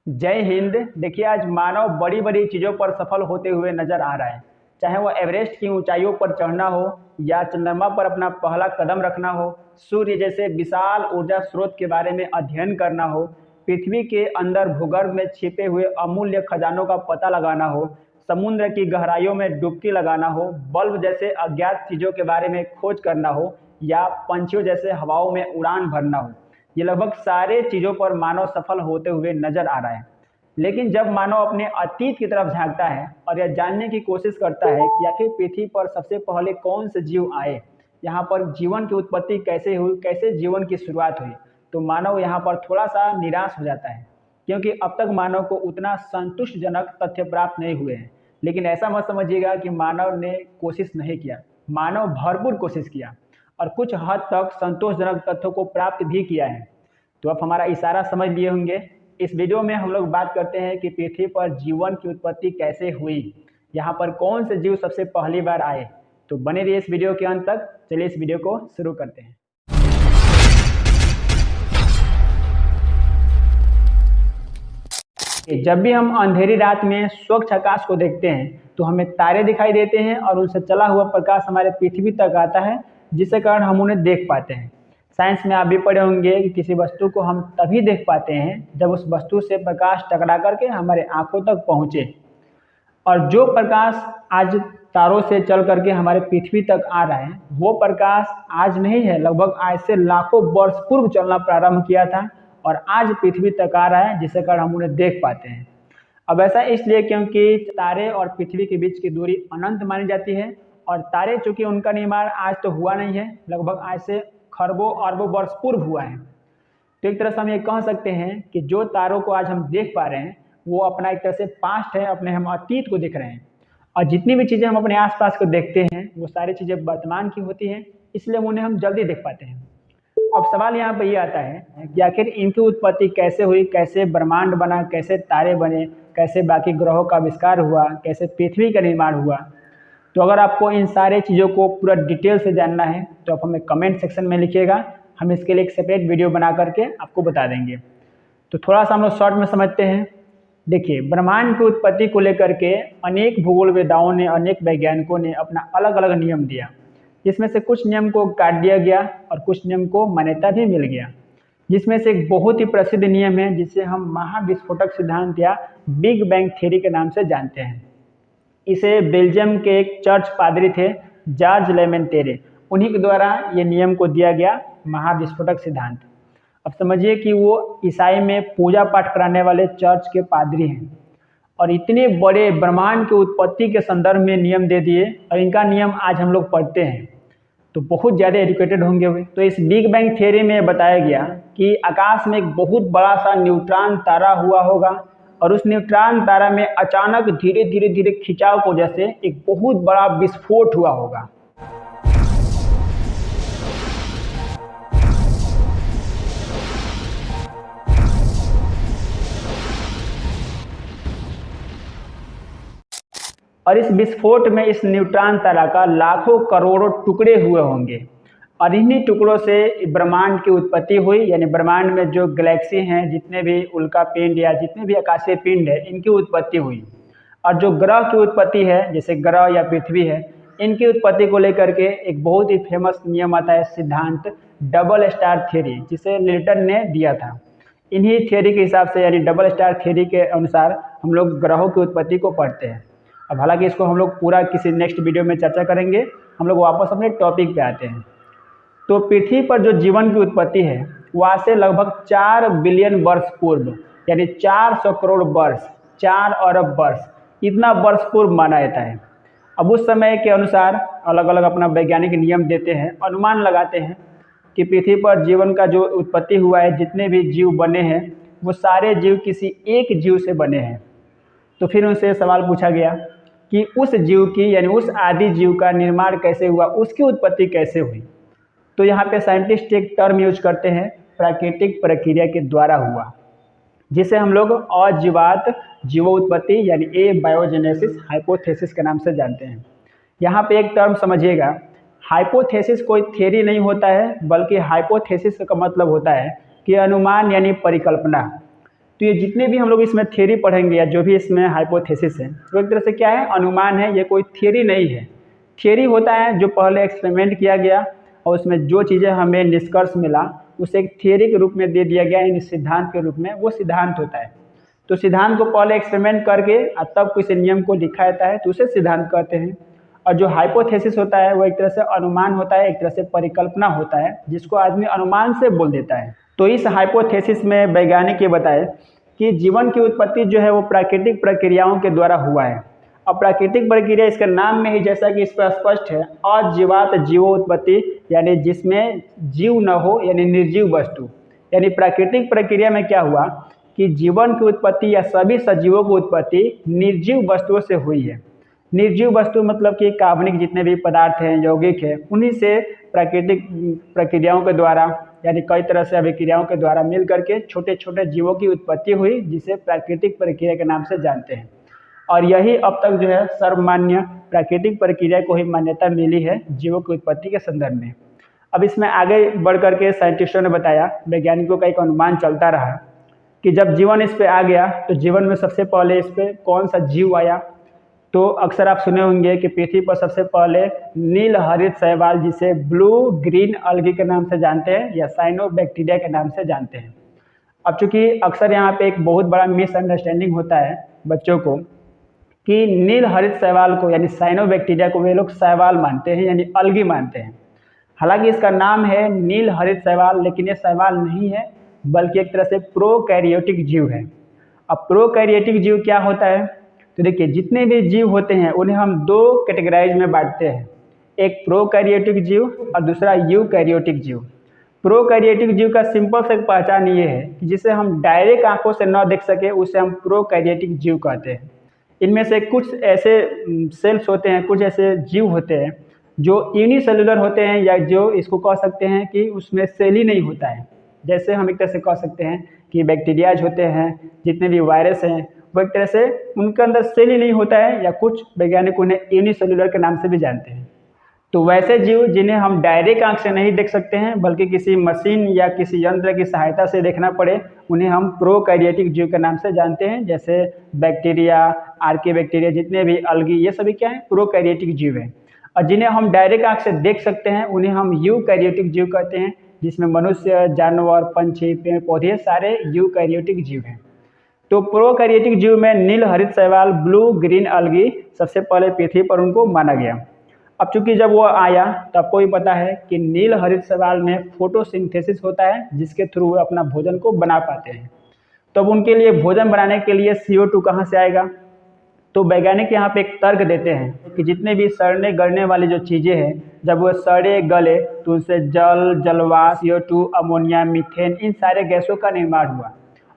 जय हिंद। देखिए, आज मानव बड़ी बड़ी चीज़ों पर सफल होते हुए नजर आ रहा है। चाहे वो एवरेस्ट की ऊंचाइयों पर चढ़ना हो या चंद्रमा पर अपना पहला कदम रखना हो, सूर्य जैसे विशाल ऊर्जा स्रोत के बारे में अध्ययन करना हो, पृथ्वी के अंदर भूगर्भ में छिपे हुए अमूल्य खजानों का पता लगाना हो, समुद्र की गहराइयों में डुबकी लगाना हो, बल्ब जैसे अज्ञात चीज़ों के बारे में खोज करना हो या पंछियों जैसे हवाओं में उड़ान भरना हो, ये लगभग सारे चीज़ों पर मानव सफल होते हुए नजर आ रहा है। लेकिन जब मानव अपने अतीत की तरफ झांकता है और यह जानने की कोशिश करता है कि आखिर पृथ्वी पर सबसे पहले कौन से जीव आए, यहाँ पर जीवन की उत्पत्ति कैसे हुई, कैसे जीवन की शुरुआत हुई, तो मानव यहाँ पर थोड़ा सा निराश हो जाता है, क्योंकि अब तक मानव को उतना संतुष्टजनक तथ्य प्राप्त नहीं हुए हैं। लेकिन ऐसा मत समझिएगा कि मानव ने कोशिश नहीं किया। मानव भरपूर कोशिश किया और कुछ हद तक संतोषजनक तथ्यों को प्राप्त भी किया है। तो आप हमारा इशारा समझ लिए होंगे। इस वीडियो में हम लोग बात करते हैं कि पृथ्वी पर जीवन की उत्पत्ति कैसे हुई, यहाँ पर कौन से जीव सबसे पहली बार आए। तो बने रहिए इस वीडियो के अंत तक। चलिए इस वीडियो को शुरू करते हैं। जब भी हम अंधेरी रात में स्वच्छ आकाश को देखते हैं तो हमें तारे दिखाई देते हैं और उनसे चला हुआ प्रकाश हमारे पृथ्वी तक आता है, जिसके कारण हम उन्हें देख पाते हैं। साइंस में आप भी पढ़े होंगे कि किसी वस्तु को हम तभी देख पाते हैं जब उस वस्तु से प्रकाश टकरा करके हमारे आंखों तक पहुंचे। और जो प्रकाश आज तारों से चल करके हमारे पृथ्वी तक आ रहा है, वो प्रकाश आज नहीं है, लगभग आज से लाखों वर्ष पूर्व चलना प्रारंभ किया था और आज पृथ्वी तक आ रहा है, जिसके कारण हम उन्हें देख पाते हैं। अब ऐसा इसलिए क्योंकि तारे और पृथ्वी के बीच की दूरी अनंत मानी जाती है और तारे चूंकि उनका निर्माण आज तो हुआ नहीं है, लगभग आज से खरबों अरबों वर्ष पूर्व हुआ है। तो एक तरह से हम ये कह सकते हैं कि जो तारों को आज हम देख पा रहे हैं वो अपना एक तरह से पास्ट है, अपने हम अतीत को देख रहे हैं। और जितनी भी चीज़ें हम अपने आसपास को देखते हैं वो सारी चीज़ें वर्तमान की होती हैं, इसलिए उन्हें हम जल्दी देख पाते हैं। अब सवाल यहाँ पर ये आता है कि आखिर इनकी उत्पत्ति कैसे हुई, कैसे ब्रह्मांड बना, कैसे तारे बने, कैसे बाकी ग्रहों का आविष्कार हुआ, कैसे पृथ्वी का निर्माण हुआ। तो अगर आपको इन सारे चीज़ों को पूरा डिटेल से जानना है तो आप हमें कमेंट सेक्शन में लिखिएगा, हम इसके लिए एक सेपरेट वीडियो बना करके आपको बता देंगे। तो थोड़ा सा हम लोग शॉर्ट में समझते हैं। देखिए, ब्रह्मांड की उत्पत्ति को लेकर के अनेक भूगोलवेदाओं ने, अनेक वैज्ञानिकों ने अपना अलग अलग नियम दिया, जिसमें से कुछ नियम को काट दिया गया और कुछ नियम को मान्यता भी मिल गया। जिसमें से एक बहुत ही प्रसिद्ध नियम है जिसे हम महाविस्फोटक सिद्धांत या बिग बैंग थ्योरी के नाम से जानते हैं। इसे बेल्जियम के एक चर्च पादरी थे, जॉर्ज लेमेंटेरे, उन्हीं के द्वारा ये नियम को दिया गया, महाविस्फोटक सिद्धांत। अब समझिए कि वो ईसाई में पूजा पाठ कराने वाले चर्च के पादरी हैं और इतने बड़े ब्रह्मांड की उत्पत्ति के संदर्भ में नियम दे दिए और इनका नियम आज हम लोग पढ़ते हैं तो बहुत ज़्यादा एजुकेटेड होंगे वे। तो इस बिग बैंग थ्योरी में बताया गया कि आकाश में एक बहुत बड़ा सा न्यूट्रॉन तारा हुआ होगा और उस न्यूट्रॉन तारा में अचानक धीरे धीरे धीरे खिंचाव की वजह से एक बहुत बड़ा विस्फोट हुआ होगा। और इस विस्फोट में इस न्यूट्रॉन तारा का लाखों करोड़ों टुकड़े हुए होंगे और इन्हीं टुकड़ों से ब्रह्मांड की उत्पत्ति हुई। यानी ब्रह्मांड में जो गैलेक्सी हैं, जितने भी उल्का पिंड या जितने भी आकाशीय पिंड है, इनकी उत्पत्ति हुई। और जो ग्रह की उत्पत्ति है, जैसे ग्रह या पृथ्वी है, इनकी उत्पत्ति को लेकर के एक बहुत ही फेमस नियम आता है, सिद्धांत डबल स्टार थ्योरी, जिसे न्यूटन ने दिया था। इन्हीं थ्योरी के हिसाब से, यानी डबल स्टार थ्योरी के अनुसार हम लोग ग्रहों की उत्पत्ति को पढ़ते हैं। अब हालांकि इसको हम लोग पूरा किसी नेक्स्ट वीडियो में चर्चा करेंगे। हम लोग वापस अपने टॉपिक पे आते हैं। तो पृथ्वी पर जो जीवन की उत्पत्ति है वो आज से लगभग 4 बिलियन वर्ष पूर्व, यानी 400 करोड़ वर्ष, 4 अरब वर्ष, इतना वर्ष पूर्व माना जाता है। अब उस समय के अनुसार अलग अलग अपना वैज्ञानिक नियम देते हैं, अनुमान लगाते हैं कि पृथ्वी पर जीवन का जो उत्पत्ति हुआ है, जितने भी जीव बने हैं वो सारे जीव किसी एक जीव से बने हैं। तो फिर उनसे सवाल पूछा गया कि उस जीव की, यानी उस आदि जीव का निर्माण कैसे हुआ, उसकी उत्पत्ति कैसे हुई। तो यहाँ पे साइंटिस्ट एक टर्म यूज करते हैं, प्राकृतिक प्रक्रिया के द्वारा हुआ, जिसे हम लोग अजीवात जीवोत्पत्ति यानी ए बायोजेनेसिस हाइपोथेसिस के नाम से जानते हैं। यहाँ पे एक टर्म समझिएगा, हाइपोथेसिस कोई थ्योरी नहीं होता है, बल्कि हाइपोथेसिस का मतलब होता है कि अनुमान यानी परिकल्पना। तो ये जितने भी हम लोग इसमें थ्योरी पढ़ेंगे या जो भी इसमें हाइपोथेसिस है, वो एक तरह से क्या है, अनुमान है, ये कोई थ्योरी नहीं है। थ्योरी होता है जो पहले एक्सपेरिमेंट किया गया और उसमें जो चीज़ें हमें निष्कर्ष मिला उसे एक थ्योरी के रूप में दे दिया गया, यानी सिद्धांत के रूप में, वो सिद्धांत होता है। तो सिद्धांत को पहले एक्सपेरिमेंट करके तब किसी नियम को लिखा जाता है, तो उसे सिद्धांत कहते हैं। और जो हाइपोथेसिस होता है वो एक तरह से अनुमान होता है, एक तरह से परिकल्पना होता है, जिसको आदमी अनुमान से बोल देता है। तो इस हाइपोथेसिस में वैज्ञानिक ये बताए कि जीवन की उत्पत्ति जो है वो प्राकृतिक प्रक्रियाओं के द्वारा हुआ है। अब प्राकृतिक प्रक्रिया इसके नाम में ही जैसा कि इस पर स्पष्ट है, अजीवात जीवोत्पत्ति, यानी जिसमें जीव न हो, यानी निर्जीव वस्तु। यानी प्राकृतिक प्रक्रिया में क्या हुआ कि जीवन की उत्पत्ति या सभी सजीवों की उत्पत्ति निर्जीव वस्तुओं से हुई है। निर्जीव वस्तु मतलब कि कार्बनिक जितने भी पदार्थ हैं, यौगिक है, उन्हीं से प्राकृतिक प्रक्रियाओं के द्वारा, यानी कई तरह से अभिक्रियाओं के द्वारा मिल करके छोटे छोटे जीवों की उत्पत्ति हुई, जिसे प्राकृतिक प्रक्रिया के नाम से जानते हैं। और यही अब तक जो है सर्वमान्य प्राकृतिक प्रक्रिया को ही मान्यता मिली है जीवों की उत्पत्ति के संदर्भ में। अब इसमें आगे बढ़ करके साइंटिस्टों ने बताया, वैज्ञानिकों का एक अनुमान चलता रहा कि जब जीवन इस पे आ गया तो जीवन में सबसे पहले इस पे कौन सा जीव आया। तो अक्सर आप सुने होंगे कि पृथ्वी पर सबसे पहले नील हरित शैवाल, जिसे ब्लू ग्रीन अलगी के नाम से जानते हैं या साइनोबैक्टीरिया के नाम से जानते हैं। अब चूंकि अक्सर यहाँ पे एक बहुत बड़ा मिसअंडरस्टैंडिंग होता है बच्चों को कि नील हरित शैवाल को यानी साइनोबैक्टीरिया को वे लोग शैवाल मानते हैं, यानी अलगी मानते हैं। हालांकि इसका नाम है नील हरित शैवाल, लेकिन ये शैवाल नहीं है बल्कि एक तरह से प्रोकैरियोटिक जीव है। अब प्रोकैरियोटिक जीव क्या होता है, तो देखिए जितने भी जीव होते हैं उन्हें हम दो कैटेगराइज में बांटते हैं, एक प्रोकैरियोटिक जीव और दूसरा यूकैरियोटिक जीव। प्रोकैरियोटिक जीव का सिंपल से पहचान ये है कि जिसे हम डायरेक्ट आंखों से न देख सके उसे हम प्रोकैरियोटिक जीव कहते हैं। इनमें से कुछ ऐसे सेल्स होते हैं, कुछ ऐसे जीव होते हैं जो यूनिसेलुलर होते हैं, या जो इसको कह सकते हैं कि उसमें सेल ही नहीं होता है। जैसे हम एक तरह से कह सकते हैं कि बैक्टीरियाज होते हैं, जितने भी वायरस हैं, वो एक तरह से उनके अंदर सेल ही नहीं होता है, या कुछ वैज्ञानिक उन्हें यूनिसेलुलर के नाम से भी जानते हैं। तो वैसे जीव जिन्हें हम डायरेक्ट आंख से नहीं देख सकते हैं बल्कि किसी मशीन या किसी यंत्र की सहायता से देखना पड़े, उन्हें हम प्रोकैरियोटिक जीव के नाम से जानते हैं। जैसे बैक्टीरिया, आर्कियोबैक्टीरिया, जितने भी अलगी, ये सभी क्या है, प्रोकैरियोटिक जीव हैं। और जिन्हें हम डायरेक्ट आंख से देख सकते हैं उन्हें हम यूकैरियोटिक जीव कहते हैं, जिसमें मनुष्य, जानवर, पंछी, पेड़ पौधे सारे यूकैरियोटिक जीव हैं। तो प्रोकैरियोटिक जीव में नील हरित शैवाल, ब्लू ग्रीन अलगी सबसे पहले पृथ्वी पर उनको माना गया। अब चूंकि जब वो आया तो आपको भी पता है कि नील हरित शैवाल में फोटोसिंथेसिस होता है, जिसके थ्रू वो अपना भोजन को बना पाते हैं। तो अब उनके लिए भोजन बनाने के लिए CO2 कहाँ से आएगा। तो वैज्ञानिक यहाँ पे एक तर्क देते हैं कि जितने भी सड़ने गलने वाली जो चीज़ें हैं, जब वो सड़े गले तो उनसे जल, जलवाष्प, CO2, अमोनिया, मीथेन, इन सारे गैसों का निर्माण हुआ।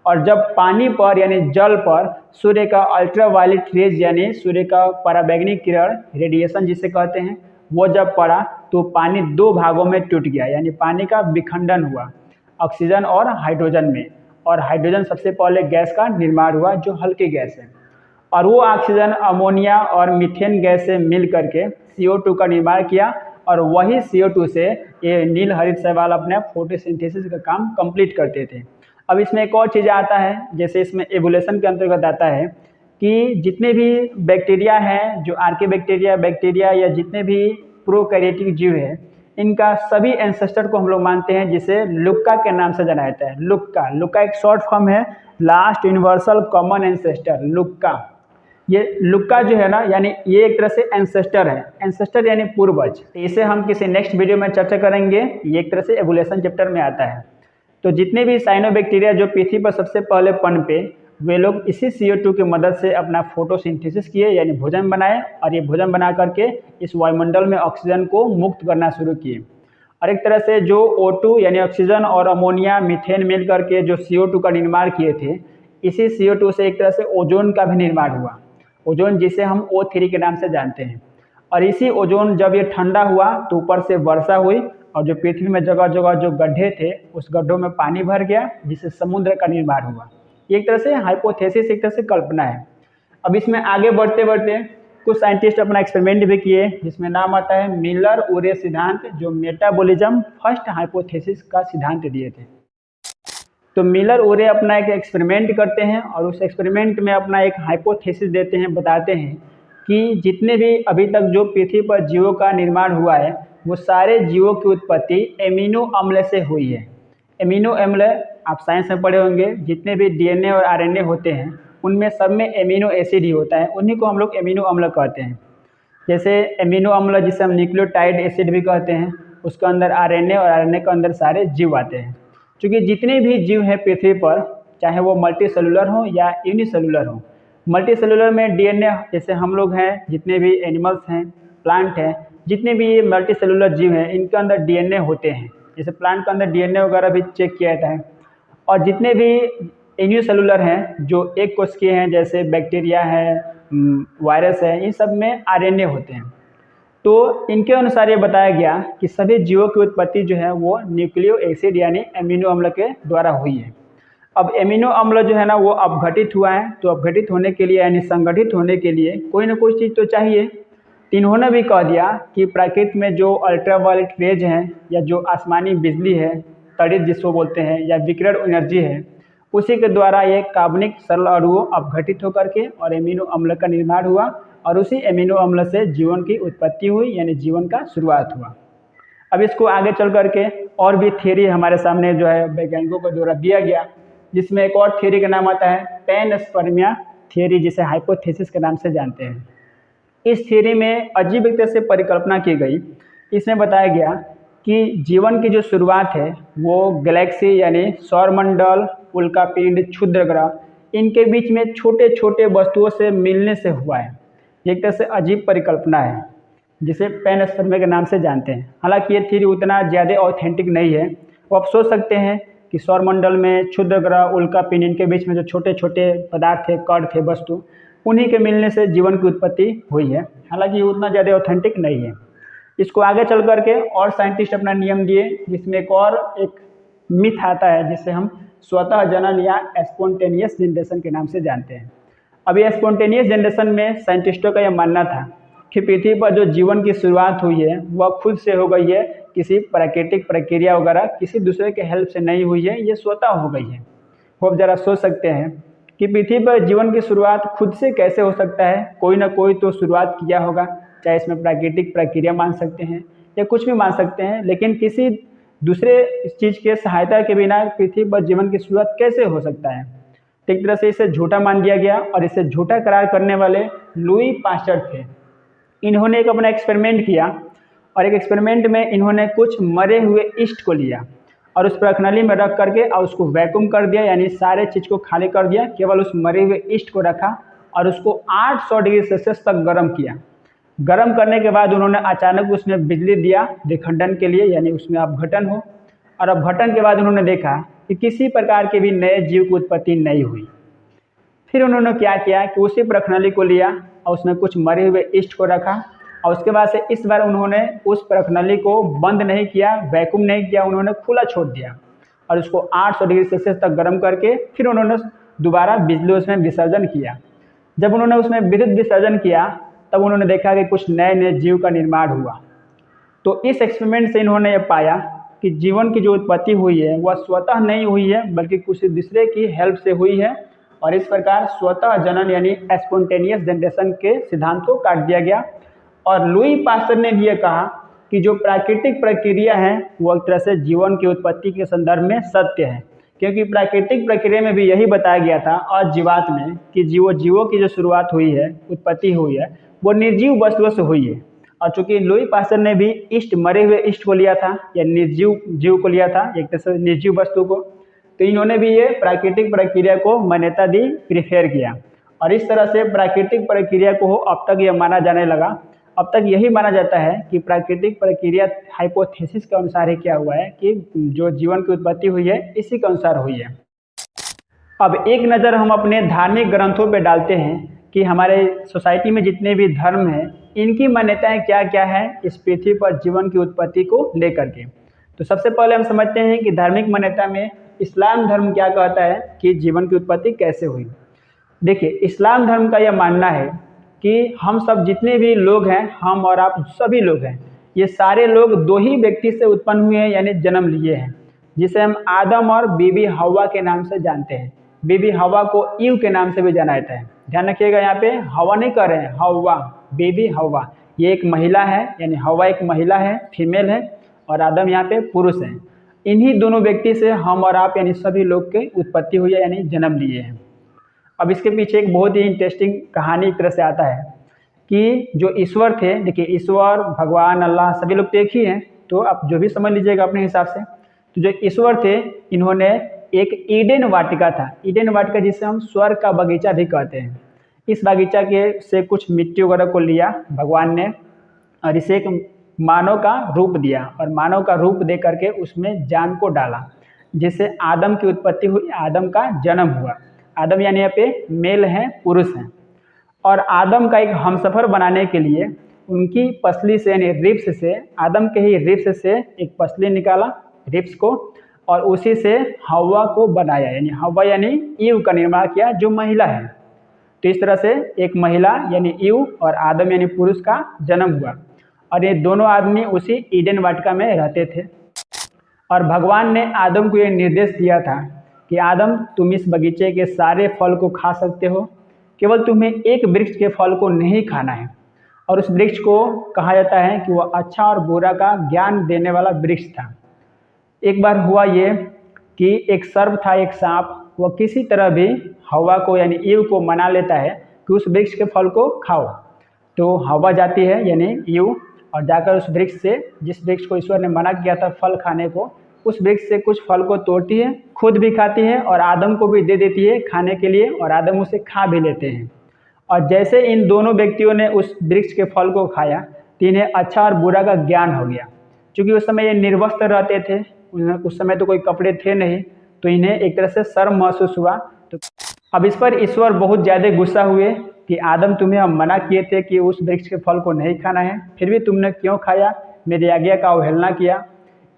और जब पानी पर यानी जल पर सूर्य का अल्ट्रावायलेट रेज यानी सूर्य का पराबैंगनी किरण, रेडिएशन जिसे कहते हैं, वो जब पड़ा तो पानी दो भागों में टूट गया, यानी पानी का विखंडन हुआ ऑक्सीजन और हाइड्रोजन में। और हाइड्रोजन सबसे पहले गैस का निर्माण हुआ जो हल्की गैस है, और वो ऑक्सीजन, अमोनिया और मीथेन गैस से मिल करके CO2 का निर्माण किया। और वही CO2 से ये नील हरित शैवाल अपने फोटोसिंथेसिस का काम कंप्लीट करते थे। अब इसमें एक और चीज़ आता है, जैसे इसमें एवोल्यूशन के अंतर्गत आता है कि जितने भी बैक्टीरिया हैं, जो आर्कियोबैक्टीरिया, बैक्टीरिया या जितने भी प्रोकैरियोटिक जीव हैं, इनका सभी एंसेस्टर को हम लोग मानते हैं जिसे लुक्का के नाम से जाना जाता है। लुक्का एक शॉर्ट फॉर्म है, लास्ट यूनिवर्सल कॉमन एंसेस्टर, लुक्का। ये लुक्का जो है ना, यानी ये एक तरह से एंसेस्टर है, एंसेस्टर यानी पूर्वज। इसे हम किसी नेक्स्ट वीडियो में चर्चा करेंगे, ये एक तरह से एवोल्यूशन चैप्टर में आता है। तो जितने भी साइनोबैक्टीरिया जो पृथ्वी पर सबसे पहले पनपे, वे लोग इसी CO2 की मदद से अपना फोटोसिंथेसिस किए, यानी भोजन बनाए, और ये भोजन बना करके इस वायुमंडल में ऑक्सीजन को मुक्त करना शुरू किए। और एक तरह से जो O2 यानी ऑक्सीजन और अमोनिया, मीथेन मिल करके जो CO2 का निर्माण किए थे, इसी CO2 से एक तरह से ओजोन का भी निर्माण हुआ, ओजोन जिसे हम O3 के नाम से जानते हैं। और इसी ओजोन जब ये ठंडा हुआ तो ऊपर से वर्षा हुई, और जो पृथ्वी में जगह जगह जो गड्ढे थे उस गड्ढों में पानी भर गया, जिससे समुद्र का निर्माण हुआ। एक तरह से हाइपोथेसिस, एक तरह से कल्पना है। अब इसमें आगे बढ़ते बढ़ते कुछ साइंटिस्ट अपना एक्सपेरिमेंट भी किए, जिसमें नाम आता है मिलर-उरे सिद्धांत, जो मेटाबॉलिज्म फर्स्ट हाइपोथेसिस का सिद्धांत दिए थे। तो मिलर उरे अपना एक एक्सपेरिमेंट करते हैं और उस एक्सपेरिमेंट में अपना एक हाइपोथेसिस देते हैं, बताते हैं कि जितने भी अभी तक जो पृथ्वी पर जीवों का निर्माण हुआ है वो सारे जीवों की उत्पत्ति एमिनो अम्ल से हुई है। एमिनो अम्ल आप साइंस में पढ़े होंगे, जितने भी डीएनए और आरएनए होते हैं उनमें सब में एमिनो एसिड ही होता है, उन्हीं को हम लोग एमिनो अम्ल कहते हैं। जैसे एमिनो अम्ल जिसे हम न्यूक्लियोटाइड एसिड भी कहते हैं, उसके अंदर आरएनए और आरएनए के अंदर सारे जीव आते हैं। क्योंकि जितने भी जीव हैं पृथ्वी पर, चाहे वो मल्टी सेलुलर हो या यूनिसेलुलर हो, मल्टी सेलुलर में डीएनए, जैसे हम लोग हैं, जितने भी एनिमल्स हैं, प्लांट हैं, जितने भी ये मल्टी सेलुलर जीव हैं इनके अंदर डीएनए होते हैं। जैसे प्लांट के अंदर डीएनए वगैरह भी चेक किया जाता है। और जितने भी यूनिसेलुलर हैं जो एक कोशिकीय हैं, जैसे बैक्टीरिया है, वायरस है, इन सब में आरएनए होते हैं। तो इनके अनुसार ये बताया गया कि सभी जीवों की उत्पत्ति जो है वो न्यूक्लियो एसिड यानी एमिनो अम्ल के द्वारा हुई है। अब एमिनो अम्ल जो है ना वो अपघटित हुआ है, तो अपघटित होने के लिए यानी संगठित होने के लिए कोई ना कोई चीज़ तो चाहिए। तो इन्होंने भी कह दिया कि प्रकृति में जो अल्ट्रावायलेट रेज हैं या जो आसमानी बिजली है, तड़ित जिसको बोलते हैं, या विकिरण एनर्जी है, उसी के द्वारा ये कार्बनिक सरल अणु अपघटित होकर के और एमिनो अम्ल का निर्माण हुआ और उसी एमिनो अम्ल से जीवन की उत्पत्ति हुई, यानी जीवन का शुरुआत हुआ। अब इसको आगे चल करके और भी थियरी हमारे सामने जो है वैज्ञानिकों को द्वारा दिया गया, जिसमें एक और थियरी का नाम आता है पैनस्पर्मिया थियरी, जिसे हाइपोथेसिस के नाम से जानते हैं। इस थियरी में अजीब एक तरह से परिकल्पना की गई। इसमें बताया गया कि जीवन की जो शुरुआत है वो गैलेक्सी यानी सौरमंडल, उल्कापिंड, क्षुद्र ग्रह, इनके बीच में छोटे छोटे वस्तुओं से मिलने से हुआ है। एक तरह से अजीब परिकल्पना है जिसे पैनस्पर्मिया के नाम से जानते हैं। हालांकि ये थियरी उतना ज़्यादा ऑथेंटिक नहीं है। वो आप सोच सकते हैं कि सौरमंडल में क्षुद्र ग्रह, उल्कापिंड, इनके बीच में जो छोटे छोटे पदार्थ थे, कण थे, वस्तु, उन्हीं के मिलने से जीवन की उत्पत्ति हुई है। हालांकि ये उतना ज़्यादा ऑथेंटिक नहीं है। इसको आगे चल करके और साइंटिस्ट अपना नियम दिए, जिसमें एक मिथ आता है जिसे हम स्वतः जनन या स्पॉन्टेनियस जनरेशन के नाम से जानते हैं। अब ये स्पॉन्टेनियस जनरेशन में साइंटिस्टों का यह मानना था कि पृथ्वी पर जो जीवन की शुरुआत हुई है वह खुद से हो गई है, किसी प्राकृतिक प्रक्रिया वगैरह किसी दूसरे के हेल्प से नहीं हुई है, ये स्वतः हो गई है। वो आप ज़रा सोच सकते हैं कि पृथ्वी पर जीवन की शुरुआत खुद से कैसे हो सकता है। कोई ना कोई तो शुरुआत किया होगा, चाहे इसमें प्राकृतिक प्रक्रिया मान सकते हैं या कुछ भी मान सकते हैं, लेकिन किसी दूसरे चीज़ के सहायता के बिना पृथ्वी पर जीवन की शुरुआत कैसे हो सकता है। एक तरह से इसे झूठा मान दिया गया और इसे झूठा करार करने वाले लुई पास्चर थे। इन्होंने एक अपना एक्सपेरिमेंट किया और एक एक्सपेरिमेंट में इन्होंने कुछ मरे हुए ईस्ट को लिया और उस प्रखनली में रख करके और उसको वैक्यूम कर दिया, यानी सारे चीज़ को खाली कर दिया, केवल उस मरे हुए ईस्ट को रखा और उसको 800 डिग्री सेल्सियस तक गर्म किया। गर्म करने के बाद उन्होंने अचानक उसमें बिजली दिया विखंडन के लिए, यानी उसमें अपघटन हो, और अपघटन के बाद उन्होंने देखा कि किसी प्रकार के भी नए जीव की उत्पत्ति नहीं हुई। फिर उन्होंने क्या किया कि उसी प्रखनली को लिया और उसमें कुछ मरे हुए ईस्ट को रखा और उसके बाद से इस बार उन्होंने उस प्रखनली को बंद नहीं किया, वैक्यूम नहीं किया, उन्होंने खुला छोड़ दिया और उसको 800 डिग्री सेल्सियस तक गर्म करके फिर उन्होंने दोबारा बिजली उसमें विसर्जन किया। जब उन्होंने उसमें विद्युत विसर्जन किया तब उन्होंने देखा कि कुछ नए नए जीव का निर्माण हुआ। तो इस एक्सपेरिमेंट से इन्होंने ये पाया कि जीवन की जो उत्पत्ति हुई है वह स्वतः नहीं हुई है, बल्कि किसी दूसरे की हेल्प से हुई है। और इस प्रकार स्वतः जनन यानी स्पॉन्टेनियस जनरेशन के सिद्धांत को काट दिया गया। और लुई पास्चर ने भी ये कहा कि जो प्राकृतिक प्रक्रिया है वो एक तरह से जीवन की उत्पत्ति के संदर्भ में सत्य है, क्योंकि प्राकृतिक प्रक्रिया में भी यही बताया गया था और जीवात में कि जीवों की जो शुरुआत हुई है, उत्पत्ति हुई है, वो निर्जीव वस्तुओं से हुई है। और चूंकि लुई पास्चर ने भी ईस्ट, मरे हुए ईस्ट को लिया था या निर्जीव जीव को लिया था, एक तरह से निर्जीव वस्तु को, तो इन्होंने भी ये प्राकृतिक प्रक्रिया को मान्यता दी, प्रिफेयर किया। और इस तरह से प्राकृतिक प्रक्रिया को अब तक यह माना जाने लगा। अब तक यही माना जाता है कि प्राकृतिक प्रक्रिया हाइपोथेसिस के अनुसार ही क्या हुआ है कि जो जीवन की उत्पत्ति हुई है इसी के अनुसार हुई है। अब एक नज़र हम अपने धार्मिक ग्रंथों पर डालते हैं कि हमारे सोसाइटी में जितने भी धर्म हैं इनकी मान्यताएं क्या क्या है इस पृथ्वी पर जीवन की उत्पत्ति को लेकर के। तो सबसे पहले हम समझते हैं कि धार्मिक मान्यता में इस्लाम धर्म क्या कहता है कि जीवन की उत्पत्ति कैसे हुई। देखिए, इस्लाम धर्म का यह मानना है कि हम सब जितने भी लोग हैं, हम और आप सभी लोग हैं, ये सारे लोग दो ही व्यक्ति से उत्पन्न हुए हैं, यानी जन्म लिए हैं। जिसे हम आदम और बीबी हवा के नाम से जानते हैं। बीबी हवा को ईव के नाम से भी जाना जाता है। ध्यान रखिएगा, यहाँ पे हवा नहीं कर रहे हैं, हवा, बीबी हवा। ये एक महिला है, यानी हवा एक महिला है, फीमेल है, और आदम यहाँ पे पुरुष है। इन्हीं दोनों व्यक्ति से हम और आप यानी सभी लोग के उत्पत्ति हुई है, यानी जन्म लिए हैं। अब इसके पीछे एक बहुत ही इंटरेस्टिंग कहानी एक तरह से आता है कि जो ईश्वर थे, देखिए ईश्वर, भगवान, अल्लाह सभी लोग तो एक ही हैं, तो आप जो भी समझ लीजिएगा अपने हिसाब से। तो जो ईश्वर थे, इन्होंने एक ईडन वाटिका था, ईडन वाटिका जिसे हम स्वर्ग का बगीचा भी कहते हैं। इस बगीचा के से कुछ मिट्टी वगैरह को लिया भगवान ने और इसे एक मानव का रूप दिया, और मानव का रूप दे करके उसमें जान को डाला, जिससे आदम की उत्पत्ति हुई, आदम का जन्म हुआ। आदम यानी यहाँ पे मेल हैं, पुरुष हैं। और आदम का एक हमसफ़र बनाने के लिए उनकी पसली से यानी रिब्स से, आदम के ही रिब्स से एक पसली निकाला, रिब्स को, और उसी से हवा को बनाया, यानी हवा यानी ईव का निर्माण किया, जो महिला है। तो इस तरह से एक महिला यानी ईव और आदम यानी पुरुष का जन्म हुआ, और ये दोनों आदमी उसी ईडन वाटिका में रहते थे। और भगवान ने आदम को ये निर्देश दिया था कि आदम, तुम इस बगीचे के सारे फल को खा सकते हो, केवल तुम्हें एक वृक्ष के फल को नहीं खाना है। और उस वृक्ष को कहा जाता है कि वह अच्छा और बुरा का ज्ञान देने वाला वृक्ष था। एक बार हुआ ये कि एक सर्प था, एक सांप, वह किसी तरह भी हवा को यानी ईव को मना लेता है कि उस वृक्ष के फल को खाओ। तो हवा जाती है यानी ईव, और जाकर उस वृक्ष से, जिस वृक्ष को ईश्वर ने मना किया था फल खाने को, उस वृक्ष से कुछ फल को तोड़ती है, खुद भी खाती है और आदम को भी दे देती है खाने के लिए, और आदम उसे खा भी लेते हैं। और जैसे इन दोनों व्यक्तियों ने उस वृक्ष के फल को खाया तो इन्हें अच्छा और बुरा का ज्ञान हो गया। क्योंकि उस समय ये निर्वस्त्र रहते थे, उस समय तो कोई कपड़े थे नहीं, तो इन्हें एक तरह से शर्म महसूस हुआ। तो अब इस पर ईश्वर बहुत ज़्यादा गुस्सा हुए कि आदम, तुम्हें हम मना किए थे कि उस वृक्ष के फल को नहीं खाना है, फिर भी तुमने क्यों खाया, मेरी आज्ञा का अवहेलना किया।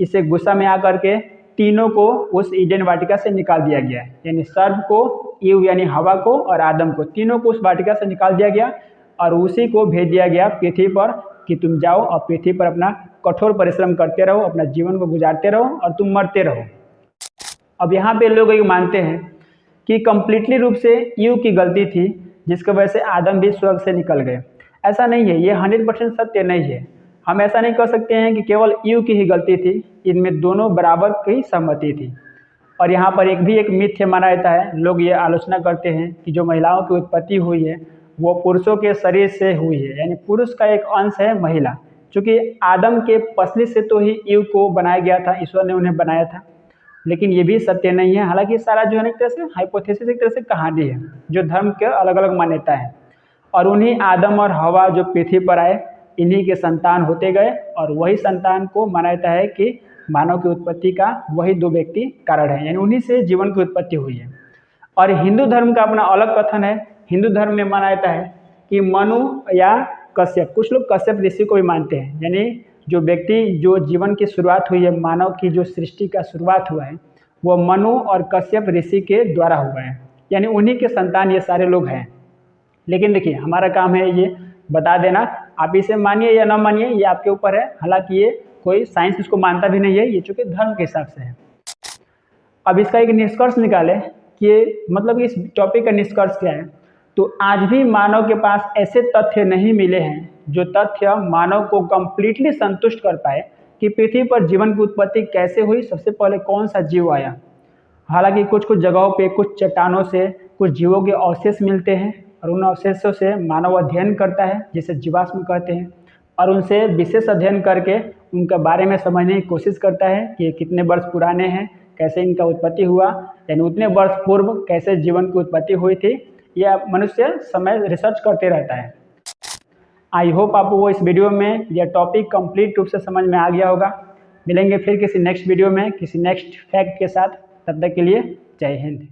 इसे गुस्सा में आकर के तीनों को उस ईडन वाटिका से निकाल दिया गया, यानी सर्प को, ईव यानी हवा को, और आदम को, तीनों को उस वाटिका से निकाल दिया गया, और उसी को भेज दिया गया पृथ्वी पर कि तुम जाओ और पृथ्वी पर अपना कठोर परिश्रम करते रहो, अपना जीवन को गुजारते रहो और तुम मरते रहो। अब यहाँ पे लोग ये मानते हैं कि कंप्लीटली रूप से ईव की गलती थी, जिसकी वजह से आदम भी स्वर्ग से निकल गए। ऐसा नहीं है, ये 100% सत्य नहीं है। हम ऐसा नहीं कर सकते हैं कि केवल ईव की ही गलती थी, इनमें दोनों बराबर की सहमति थी। और यहाँ पर एक मिथ्य माना जाता है, लोग ये आलोचना करते हैं कि जो महिलाओं की उत्पत्ति हुई है वो पुरुषों के शरीर से हुई है, यानी पुरुष का एक अंश है महिला। क्योंकि आदम के पसली से तो ही ईव को बनाया गया था, ईश्वर ने उन्हें बनाया था। लेकिन ये भी सत्य नहीं है। हालांकि सारा जो है एक तरह से हाइपोथेसिस, एक तरह से कहानी है, जो धर्म के अलग अलग मान्यता है। और उन्हीं आदम और हवा जो पृथ्वी पर आए, इन्हीं के संतान होते गए, और वही संतान को माना जाता है कि मानव की उत्पत्ति का वही दो व्यक्ति कारण है, यानी उन्हीं से जीवन की उत्पत्ति हुई है। और हिंदू धर्म का अपना अलग कथन है। हिंदू धर्म में माना जाता है कि मनु या कश्यप, कुछ लोग कश्यप ऋषि को भी मानते हैं, यानी जो व्यक्ति, जो जीवन की शुरुआत हुई है, मानव की जो सृष्टि का शुरुआत हुआ है, वो मनु और कश्यप ऋषि के द्वारा हुआ है, यानी उन्हीं के संतान ये सारे लोग हैं। लेकिन देखिए, हमारा काम है ये बता देना, आप इसे मानिए या ना मानिए, ये आपके ऊपर है। हालांकि ये कोई साइंस इसको मानता भी नहीं है, ये चूँकि धर्म के हिसाब से है। अब इसका एक निष्कर्ष निकालें कि मतलब इस टॉपिक का निष्कर्ष क्या है। तो आज भी मानव के पास ऐसे तथ्य नहीं मिले हैं जो तथ्य मानव को कंप्लीटली संतुष्ट कर पाए कि पृथ्वी पर जीवन की उत्पत्ति कैसे हुई, सबसे पहले कौन सा जीव आया। हालांकि कुछ कुछ जगहों पे कुछ चट्टानों से कुछ जीवों के अवशेष मिलते हैं, और उन अवशेषों से मानव अध्ययन करता है, जिसे जीवाश्म कहते हैं, और उनसे विशेष अध्ययन करके उनके बारे में समझने की कोशिश करता है कि ये कितने वर्ष पुराने हैं, कैसे इनका उत्पत्ति हुआ, यानी उतने वर्ष पूर्व कैसे जीवन की उत्पत्ति हुई थी। यह मनुष्य समय रिसर्च करते रहता है। आई होप आपको इस वीडियो में यह टॉपिक कंप्लीट रूप से समझ में आ गया होगा। मिलेंगे फिर किसी नेक्स्ट वीडियो में किसी नेक्स्ट फैक्ट के साथ। तब तक के लिए जय हिंद।